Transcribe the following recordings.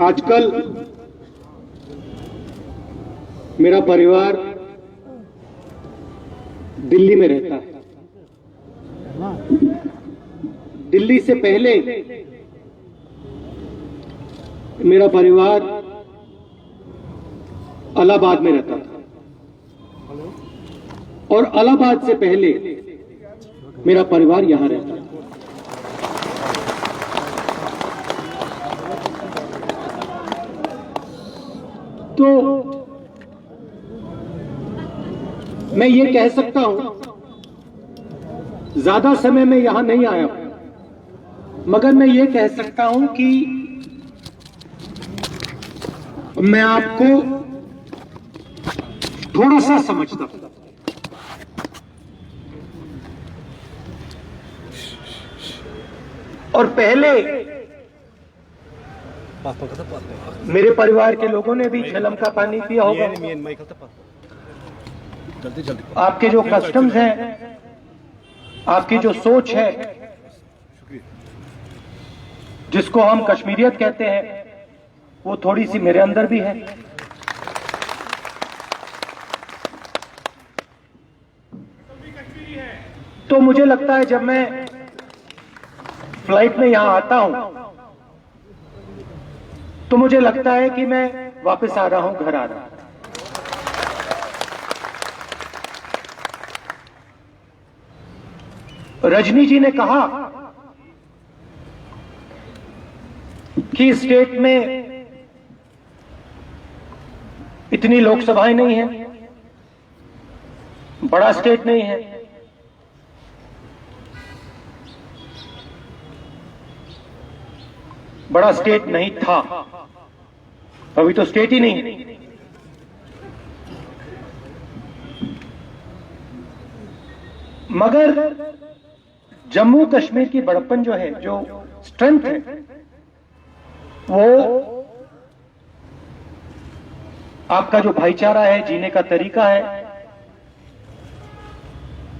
आजकल मेरा परिवार दिल्ली में रहता है। दिल्ली से पहले मेरा परिवार इलाहाबाद में रहता था और इलाहाबाद से पहले मेरा परिवार यहां रहता था। तो मैं ये कह सकता हूं, ज्यादा समय में यहां नहीं आया हूं, मगर मैं ये कह सकता हूं कि मैं आपको थोड़ा सा समझता हूं। और पहले मेरे परिवार के लोगों ने भी झेलम का पानी पिया होगा। आपके जो कस्टम्स हैं, आपकी जो सोच है, जिसको हम कश्मीरियत कहते हैं, वो थोड़ी सी मेरे अंदर भी है। तो मुझे लगता है जब मैं फ्लाइट में यहां आता हूं तो मुझे लगता है कि मैं वापस आ रहा हूं, घर आ रहा हूं। रजनी जी ने कहा कि स्टेट में इतनी लोकसभाएं नहीं हैं, बड़ा स्टेट नहीं है। बड़ा स्टेट नहीं था, अभी तो स्टेट ही नहीं है। मगर जम्मू कश्मीर की बड़प्पन जो है, जो स्ट्रेंथ है, वो आपका जो भाईचारा है, जीने का तरीका है,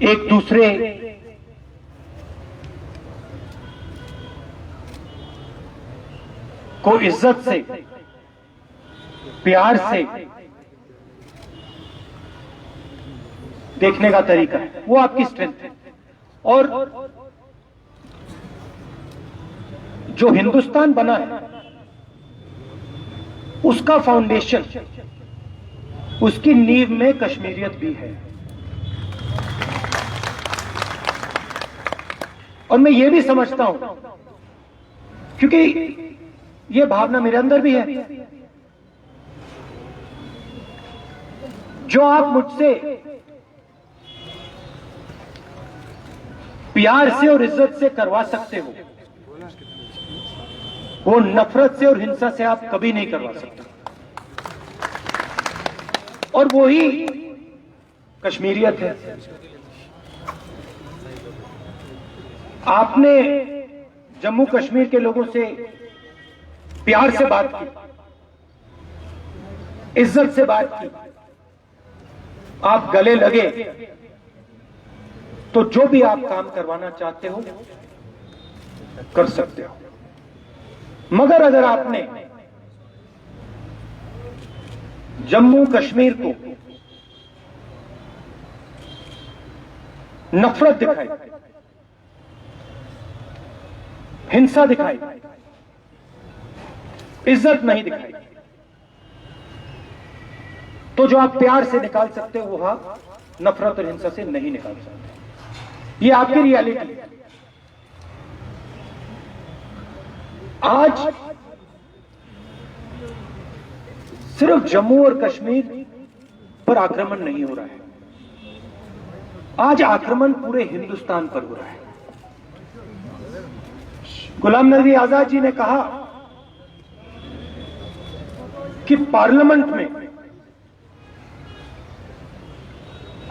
एक दूसरे को इज्जत से, प्यार से देखने का तरीका है, वो आपकी स्ट्रेंथ है। और जो हिंदुस्तान बना है, उसका फाउंडेशन, उसकी नींव में कश्मीरियत भी है। और मैं ये भी समझता हूं, क्योंकि ये भावना मेरे अंदर भी है, जो आप मुझसे प्यार से और इज्जत से करवा सकते हो, वो नफरत से और हिंसा से आप कभी नहीं करवा सकते। और वो ही कश्मीरियत है। आपने जम्मू कश्मीर के लोगों से प्यार से बात की, इज्जत से बात की, आप गले लगे, तो जो भी आप काम करवाना चाहते हो कर सकते हो। मगर अगर आपने जम्मू कश्मीर को नफरत दिखाई, हिंसा दिखाई, इज्जत नहीं दिखाई, तो जो आप प्यार से निकाल सकते हो, वो आप नफरत और हिंसा से नहीं निकाल सकते। ये आपकी रियलिटी है। आज सिर्फ जम्मू और कश्मीर पर आक्रमण नहीं हो रहा है, आज आक्रमण पूरे हिंदुस्तान पर हो रहा है। गुलाम नबी आजाद जी ने कहा कि पार्लियामेंट में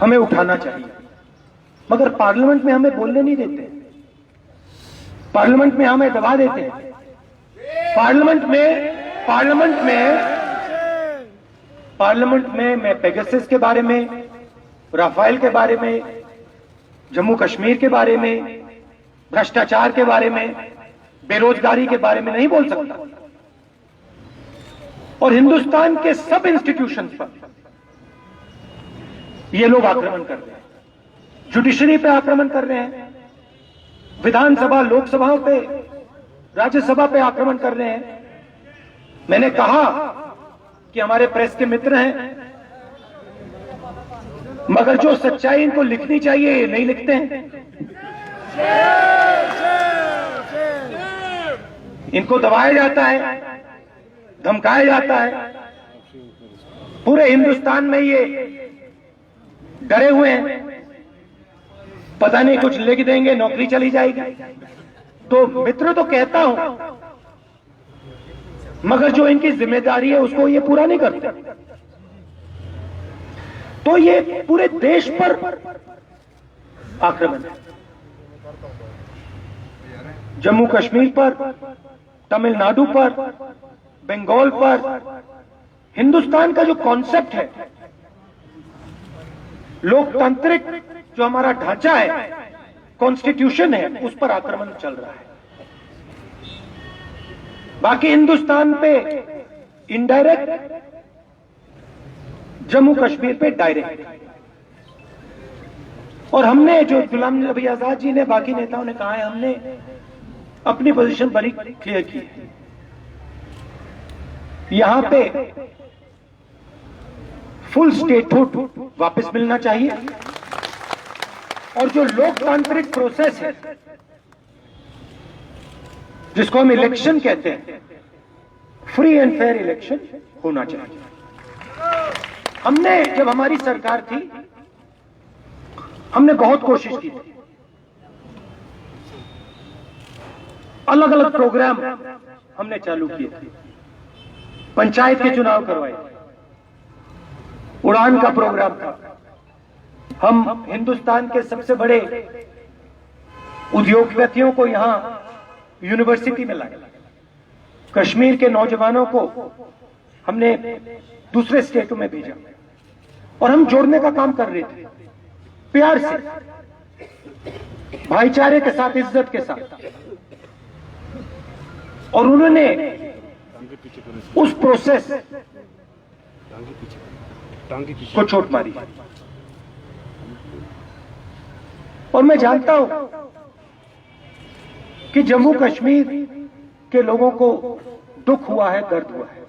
हमें उठाना चाहिए, मगर पार्लियामेंट में हमें बोलने नहीं देते, पार्लियामेंट में हमें दबा देते हैं। पार्लियामेंट में मैं पेगासस के बारे में, राफेल के बारे में, जम्मू कश्मीर के बारे में, भ्रष्टाचार के बारे में, बेरोजगारी के बारे में नहीं बोल सकता। और हिंदुस्तान के सब इंस्टीट्यूशन पर ये लोग आक्रमण कर रहे हैं। जुडिशरी पे आक्रमण कर रहे हैं, विधानसभा लोकसभाओं पे, राज्यसभा पे आक्रमण कर रहे हैं। मैंने कहा कि हमारे प्रेस के मित्र हैं, मगर जो सच्चाई इनको लिखनी चाहिए ये नहीं लिखते हैं। इनको दबाया जाता है, धमकाया जाता है। पूरे हिंदुस्तान में ये डरे हुए हैं, पता नहीं कुछ लिख देंगे नौकरी चली जाएगी। तो मित्र तो कहता हूं, मगर जो इनकी जिम्मेदारी है उसको ये पूरा नहीं करते। तो ये पूरे देश पर आक्रमण है, जम्मू कश्मीर पर, तमिलनाडु पर, बंगाल पर। हिंदुस्तान का जो कॉन्सेप्ट है, लोकतांत्रिक जो हमारा ढांचा है, कॉन्स्टिट्यूशन है, उस पर आक्रमण चल रहा है। बाकी हिंदुस्तान पे इनडायरेक्ट, जम्मू कश्मीर पे डायरेक्ट। और हमने, जो गुलाम नबी आजाद जी ने, बाकी नेताओं ने कहा है, हमने अपनी पोजीशन बड़ी क्लियर की है। यहां पे फुल स्टेटहुड वापस मिलना चाहिए, और जो लोकतांत्रिक प्रोसेस है, जिसको हम इलेक्शन कहते हैं, फ्री एंड फेयर इलेक्शन होना चाहिए। हमने, जब हमारी सरकार थी, हमने बहुत कोशिश की थी, अलग अलग प्रोग्राम हमने चालू किए थे, पंचायत के चुनाव करवाए, उड़ान का प्रोग्राम था। हम हिंदुस्तान के सबसे बड़े उद्योगपतियों को यहां यूनिवर्सिटी में लाए, कश्मीर के नौजवानों को हमने दूसरे स्टेटों में भेजा, और हम जोड़ने का काम कर रहे थे, प्यार से, भाईचारे के साथ, इज्जत के साथ। और उन्होंने उस प्रोसेस को चोट मारी। और मैं जानता हूं कि जम्मू कश्मीर के लोगों को दुख हुआ है, दर्द हुआ है,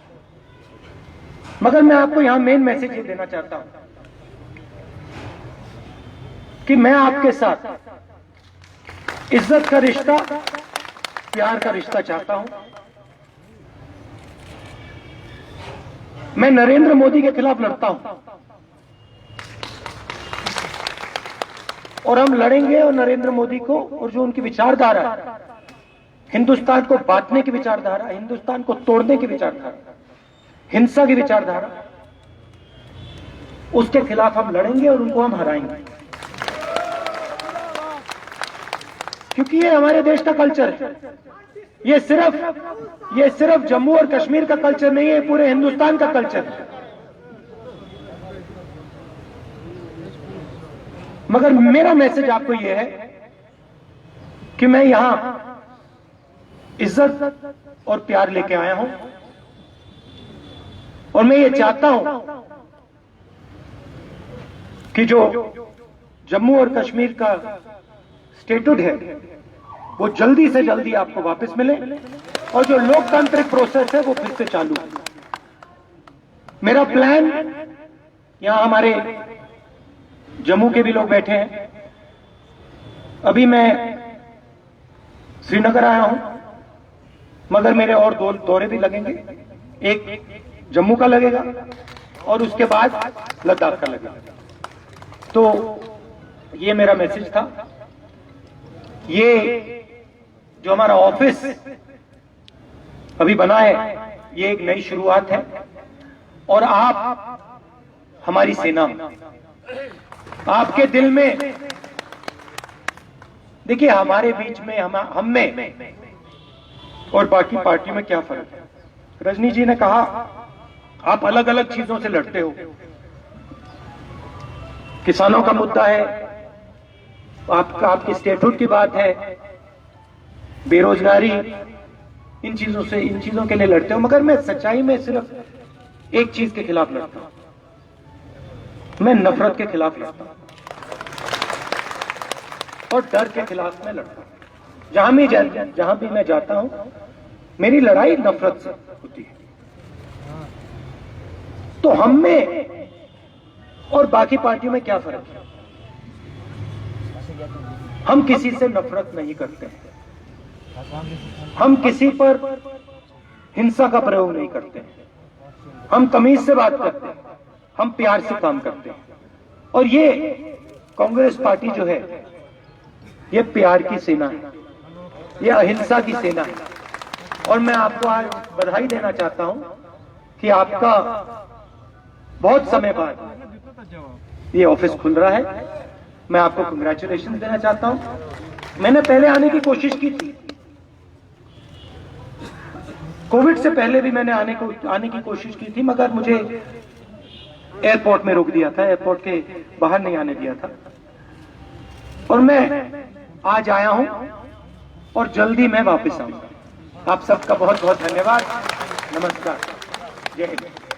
मगर मैं आपको यहां मेन मैसेज ये देना चाहता हूं कि मैं आपके साथ इज्जत का रिश्ता, प्यार का रिश्ता चाहता हूं। मैं नरेंद्र मोदी के खिलाफ लड़ता हूं, और हम लड़ेंगे, और नरेंद्र मोदी को, और जो उनकी विचारधारा है, हिंदुस्तान को बांटने की विचारधारा, हिंदुस्तान को तोड़ने की विचारधारा, हिंसा की विचारधारा, उसके खिलाफ हम लड़ेंगे और उनको हम हराएंगे। क्योंकि ये हमारे देश का कल्चर है। ये सिर्फ जम्मू और कश्मीर का कल्चर नहीं है, पूरे हिंदुस्तान का कल्चर है। मगर मेरा मैसेज आपको यह है कि मैं यहां इज्जत और प्यार लेके आया हूं, और मैं ये चाहता हूं कि जो जम्मू और कश्मीर का स्टेटहुड है, वो जल्दी से जल्दी आपको वापस मिले, और जो लोकतांत्रिक प्रोसेस है वो फिर से चालू है। मेरा प्लान, यहां हमारे जम्मू के भी लोग बैठे हैं, अभी मैं श्रीनगर आया हूं, मगर मेरे और दो दौरे भी लगेंगे, एक जम्मू का लगेगा और उसके बाद लद्दाख का लगेगा। तो ये मेरा मैसेज था। ये जो हमारा ऑफिस अभी बना है, ये एक नई शुरुआत है, और आप हमारी सेना, आपके दिल में, देखिए हमारे बीच में, हम में और बाकी पार्टी में क्या फर्क है। रजनी जी ने कहा आप अलग अलग चीजों से लड़ते हो, किसानों का मुद्दा है, आपकी स्टेटहुड की बात है, बेरोजगारी, इन चीजों के लिए लड़ते हो, मगर मैं सच्चाई में सिर्फ एक चीज के खिलाफ लड़ता हूं, मैं नफरत के खिलाफ लड़ता हूं और डर के खिलाफ मैं लड़ता हूं। जहां भी मैं जाता हूं, मेरी लड़ाई नफरत से होती है। तो हम में और बाकी पार्टियों में क्या फर्क है? हम किसी से नफरत नहीं करते हैं, हम किसी पर हिंसा का प्रयोग नहीं करते हैं, हम तमीज से बात करते हैं, हम प्यार से काम करते हैं। और ये कांग्रेस पार्टी जो है, ये प्यार की सेना है, ये अहिंसा की सेना है। और मैं आपको आज बधाई देना चाहता हूं कि आपका बहुत समय बाद ये ऑफिस खुल रहा है। मैं आपको कंग्रेचुलेशन देना चाहता हूं। मैंने पहले आने की कोशिश की थी, कोविड से पहले भी मैंने आने की कोशिश की थी, मगर मुझे एयरपोर्ट में रोक दिया था, एयरपोर्ट के बाहर नहीं आने दिया था। और मैं आज आया हूं और जल्दी मैं वापस आऊंगा। आप सबका बहुत बहुत धन्यवाद। नमस्कार। जय हिंद।